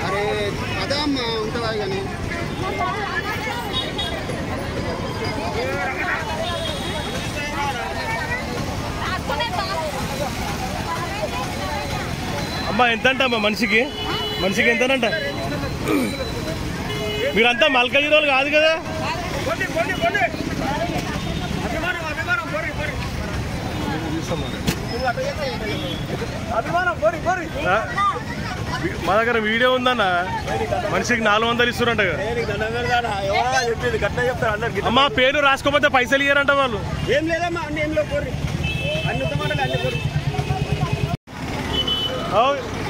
అరే అదే అమ్మా ఉంటుందా కానీ అమ్మా ఎంతంట అమ్మా మనిషికి ఎంతనంట? మీరంతా మల్కాజిరోలు కాదు కదా? మా దగ్గర వీడియో ఉందన్న, మనిషికి 400 ఇస్తారంట కదా. అమ్మా పేరు రాసుకోపోతే పైసలు ఇయ్యారంట వాళ్ళు. ఏం లేదమ్మా అన్ని ఏం లేవు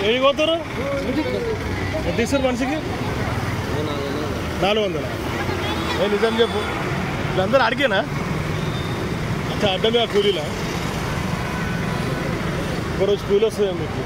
ఏమి పోతారు? ఎంత ఇస్తారు మనిషికి? 400. ఏ నిజం చెప్పు, వీళ్ళందరూ అడిగేనా? అడ్డమే ఆ కూలీలా? ఒకరోజు కూలి వస్తుంది మీకు.